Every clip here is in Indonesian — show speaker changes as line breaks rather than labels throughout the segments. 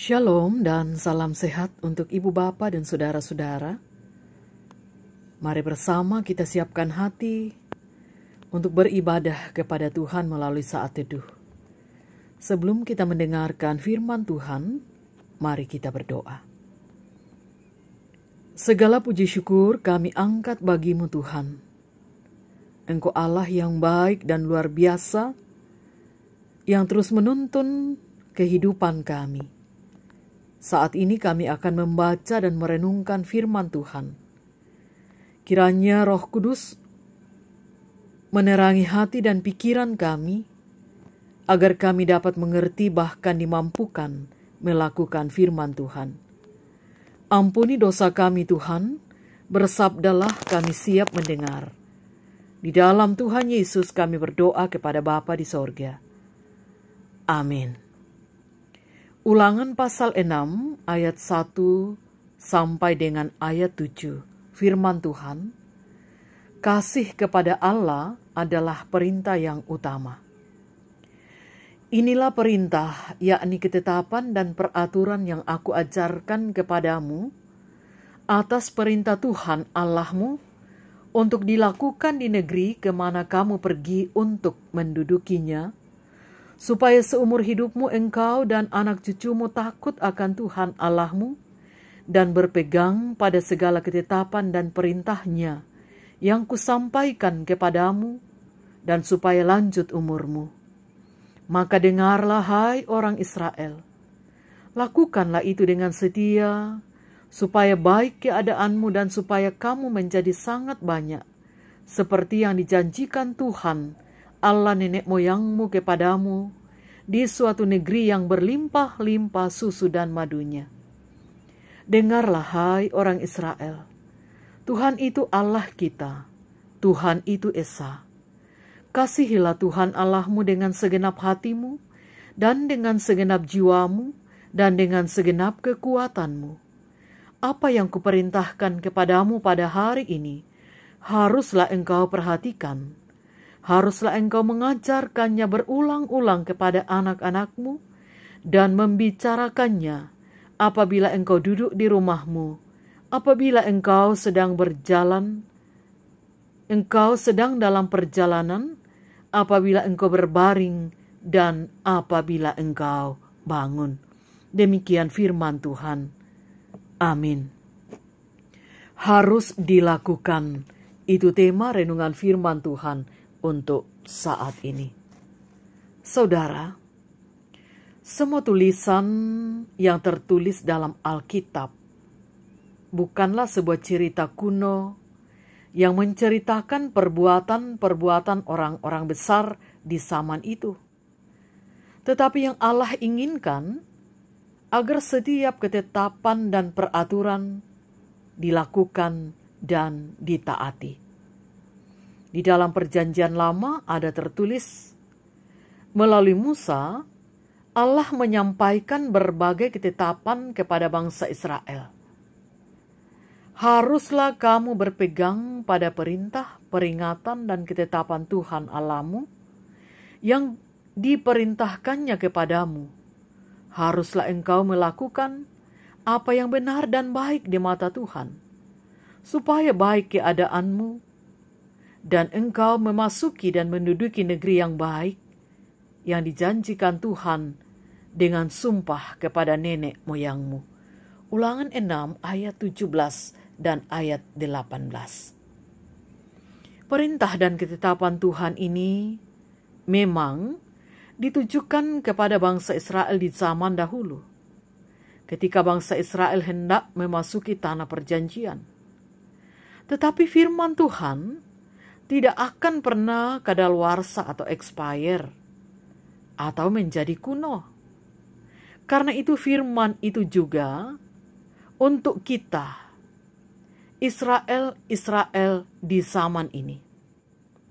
Shalom dan salam sehat untuk ibu bapa dan saudara-saudara. Mari bersama kita siapkan hati untuk beribadah kepada Tuhan melalui saat teduh. Sebelum kita mendengarkan firman Tuhan, mari kita berdoa. Segala puji syukur kami angkat bagimu Tuhan. Engkau Allah yang baik dan luar biasa, yang terus menuntun kehidupan kami. Saat ini kami akan membaca dan merenungkan firman Tuhan. Kiranya Roh Kudus menerangi hati dan pikiran kami, agar kami dapat mengerti bahkan dimampukan melakukan firman Tuhan. Ampuni dosa kami Tuhan, bersabdalah kami siap mendengar. Di dalam Tuhan Yesus kami berdoa kepada Bapa di sorga. Amin. Ulangan pasal 6 ayat 1 sampai dengan ayat 7. Firman Tuhan, kasih kepada Allah adalah perintah yang utama. Inilah perintah, yakni ketetapan dan peraturan yang aku ajarkan kepadamu atas perintah Tuhan Allahmu untuk dilakukan di negeri kemana kamu pergi untuk mendudukinya, supaya seumur hidupmu engkau dan anak cucumu takut akan Tuhan Allahmu dan berpegang pada segala ketetapan dan perintahnya yang kusampaikan kepadamu, dan supaya lanjut umurmu. Maka dengarlah hai orang Israel, lakukanlah itu dengan setia, supaya baik keadaanmu dan supaya kamu menjadi sangat banyak, seperti yang dijanjikan Tuhan Allah nenek moyangmu kepadamu di suatu negeri yang berlimpah-limpah susu dan madunya. Dengarlah hai orang Israel, Tuhan itu Allah kita, Tuhan itu Esa. Kasihilah Tuhan Allahmu dengan segenap hatimu, dan dengan segenap jiwamu, dan dengan segenap kekuatanmu. Apa yang kuperintahkan kepadamu pada hari ini, haruslah engkau perhatikan. Haruslah engkau mengajarkannya berulang-ulang kepada anak-anakmu dan membicarakannya apabila engkau duduk di rumahmu, apabila engkau sedang berjalan, engkau sedang dalam perjalanan, apabila engkau berbaring, dan apabila engkau bangun. Demikian firman Tuhan. Amin. Harus dilakukan. Itu tema renungan firman Tuhan untuk saat ini. Saudara, semua tulisan yang tertulis dalam Alkitab bukanlah sebuah cerita kuno yang menceritakan perbuatan-perbuatan orang-orang besar di zaman itu. Tetapi yang Allah inginkan agar setiap ketetapan dan peraturan dilakukan dan ditaati. Di dalam perjanjian lama ada tertulis, melalui Musa, Allah menyampaikan berbagai ketetapan kepada bangsa Israel. Haruslah kamu berpegang pada perintah, peringatan, dan ketetapan Tuhan Allahmu yang diperintahkannya kepadamu. Haruslah engkau melakukan apa yang benar dan baik di mata Tuhan, supaya baik keadaanmu, dan engkau memasuki dan menduduki negeri yang baik yang dijanjikan Tuhan dengan sumpah kepada nenek moyangmu. Ulangan 6 ayat 17 dan ayat 18. Perintah dan ketetapan Tuhan ini memang ditujukan kepada bangsa Israel di zaman dahulu, ketika bangsa Israel hendak memasuki tanah perjanjian. Tetapi firman Tuhan tidak akan pernah kadaluarsa atau expire atau menjadi kuno. Karena itu firman itu juga untuk kita, Israel di zaman ini.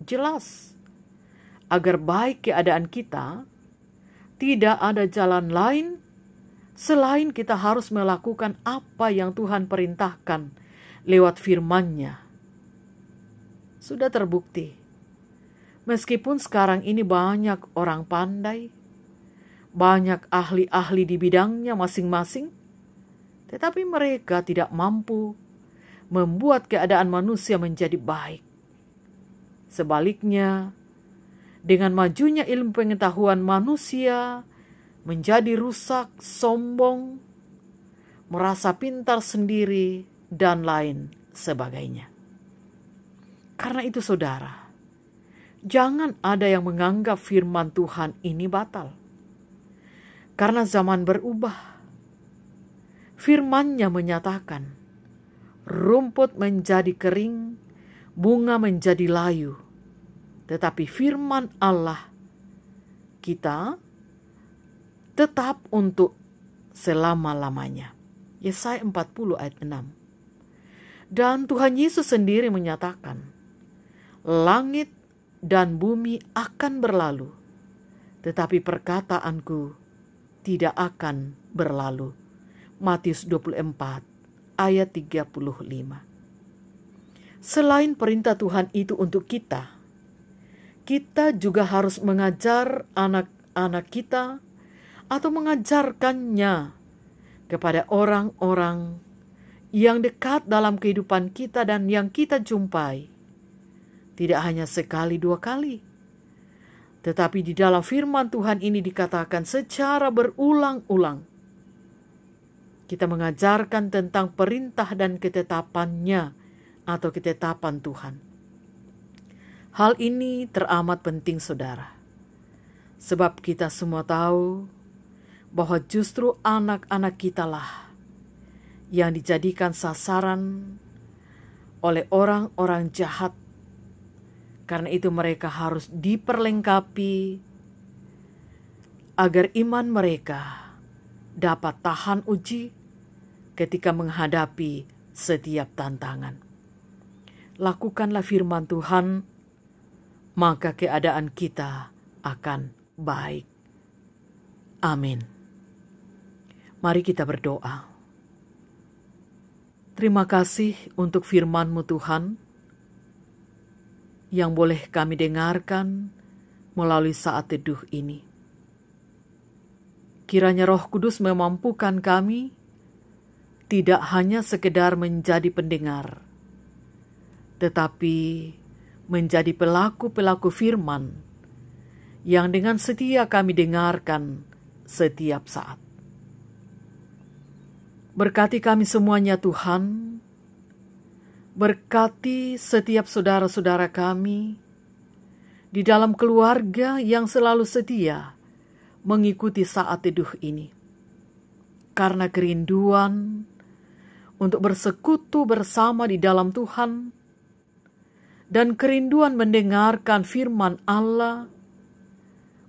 Jelas, agar baik keadaan kita, tidak ada jalan lain selain kita harus melakukan apa yang Tuhan perintahkan lewat firman-Nya. Sudah terbukti, meskipun sekarang ini banyak orang pandai, banyak ahli-ahli di bidangnya masing-masing, tetapi mereka tidak mampu membuat keadaan manusia menjadi baik. Sebaliknya, dengan majunya ilmu pengetahuan manusia menjadi rusak, sombong, merasa pintar sendiri, dan lain sebagainya. Karena itu saudara, jangan ada yang menganggap firman Tuhan ini batal. Karena zaman berubah. Firman-Nya menyatakan, rumput menjadi kering, bunga menjadi layu. Tetapi firman Allah kita tetap untuk selama-lamanya. Yesaya 40 ayat 6. Dan Tuhan Yesus sendiri menyatakan, langit dan bumi akan berlalu, tetapi perkataanku tidak akan berlalu. Matius 24 ayat 35. Selain perintah Tuhan itu untuk kita juga harus mengajar anak-anak kita atau mengajarkannya kepada orang-orang yang dekat dalam kehidupan kita dan yang kita jumpai. Tidak hanya sekali dua kali, tetapi di dalam firman Tuhan ini dikatakan secara berulang-ulang. Kita mengajarkan tentang perintah dan ketetapannya atau ketetapan Tuhan. Hal ini teramat penting saudara. Sebab kita semua tahu bahwa justru anak-anak kita lah yang dijadikan sasaran oleh orang-orang jahat. Karena itu mereka harus diperlengkapi agar iman mereka dapat tahan uji ketika menghadapi setiap tantangan. Lakukanlah firman Tuhan, maka keadaan kita akan baik. Amin. Mari kita berdoa. Terima kasih untuk firman-Mu Tuhan, yang boleh kami dengarkan melalui saat teduh ini. Kiranya Roh Kudus memampukan kami tidak hanya sekedar menjadi pendengar, tetapi menjadi pelaku-pelaku firman yang dengan setia kami dengarkan setiap saat. Berkati kami semuanya Tuhan, berkati setiap saudara-saudara kami di dalam keluarga yang selalu setia mengikuti saat teduh ini. Karena kerinduan untuk bersekutu bersama di dalam Tuhan dan kerinduan mendengarkan firman Allah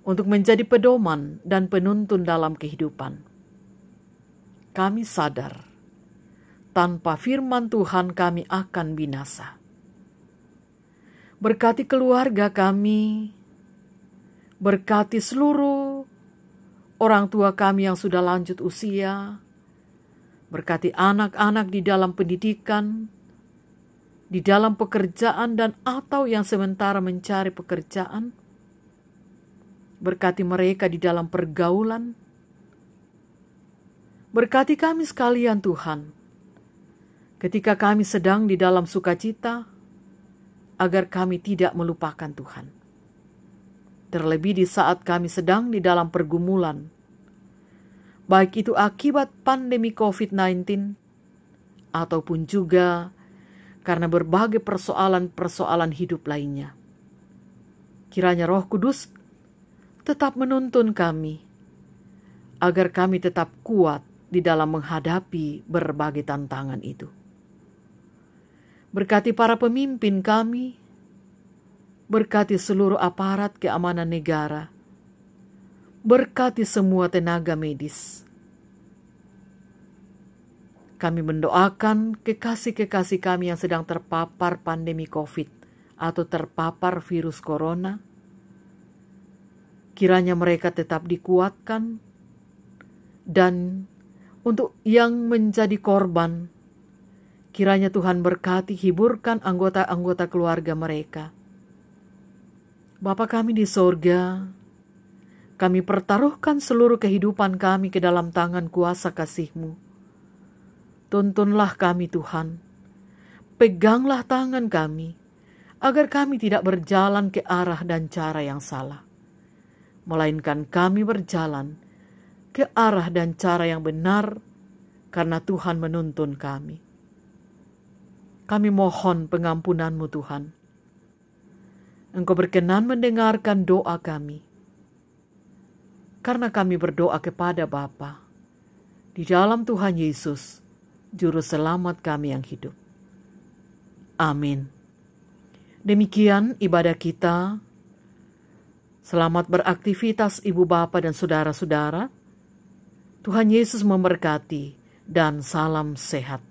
untuk menjadi pedoman dan penuntun dalam kehidupan. Kami sadar tanpa firman Tuhan kami akan binasa. Berkati keluarga kami, berkati seluruh orang tua kami yang sudah lanjut usia, berkati anak-anak di dalam pendidikan, di dalam pekerjaan dan atau yang sementara mencari pekerjaan. Berkati mereka di dalam pergaulan. Berkati kami sekalian Tuhan, ketika kami sedang di dalam sukacita, agar kami tidak melupakan Tuhan. Terlebih di saat kami sedang di dalam pergumulan, baik itu akibat pandemi COVID-19 ataupun juga karena berbagai persoalan-persoalan hidup lainnya. Kiranya Roh Kudus tetap menuntun kami, agar kami tetap kuat di dalam menghadapi berbagai tantangan itu. Berkati para pemimpin kami, berkati seluruh aparat keamanan negara, berkati semua tenaga medis. Kami mendoakan kekasih-kekasih kami yang sedang terpapar pandemi COVID atau terpapar virus corona. Kiranya mereka tetap dikuatkan, dan untuk yang menjadi korban, kiranya Tuhan berkati, hiburkan anggota-anggota keluarga mereka. Bapa kami di sorga, Kami pertaruhkan seluruh kehidupan kami ke dalam tangan kuasa kasih-Mu. Tuntunlah kami Tuhan. Peganglah tangan kami, agar kami tidak berjalan ke arah dan cara yang salah. Melainkan kami berjalan ke arah dan cara yang benar, karena Tuhan menuntun kami. Kami mohon pengampunan-Mu Tuhan. Engkau berkenan mendengarkan doa kami, karena kami berdoa kepada Bapa di dalam Tuhan Yesus, Juru Selamat kami yang hidup. Amin. Demikian ibadah kita. Selamat beraktivitas Ibu Bapa dan saudara-saudara. Tuhan Yesus memberkati dan salam sehat.